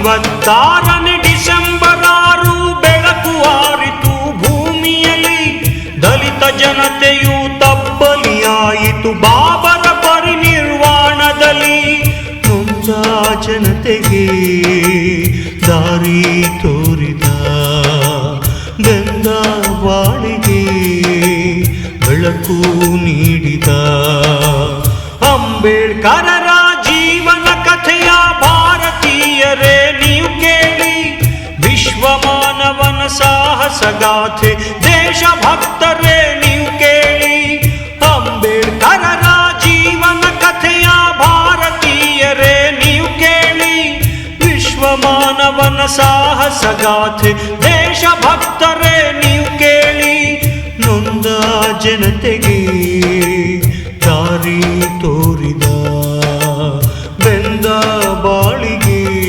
56ನೇ December 6 ಬೆಳಕು ಆರಿತು ಭೂಮಿಯಲ್ಲಿ. ದಲಿತ ಜನತೆಯು ತಬ್ಬಲಿಯಾಯಿತು ಬಾಬರ ಪರಿನಿರ್ವಾಣದಲ್ಲಿ. ನೊಂದ ಜನತೆಗೆ ದಾರಿ ತೋರಿದ ಬೆಂದ ಬಾಳಿಗೆ ಬೆಳಕು ನೀಡಿದ ಅಂಬೇಡ್ಕರರ ಜೀವನ ಕಥೆಯ ಭಾರತೀಯರೇ ನೀವು ಕೇಳಿ. ವಿಶ್ವ ಮಾನವನ ಸಾಹಸಗಾಥೆ ದೇಶಭಕ್ತರೇ ನೀವು ಕೇಳಿ. ಅಂಬೇಡ್ಕರರ ಜೀವನ ಕಥೆಯ ಭಾರತೀಯರೇ ನೀವು ಕೇಳಿ. ವಿಶ್ವ ಮಾನವನ ಸಾಹಸಗಾಥೆ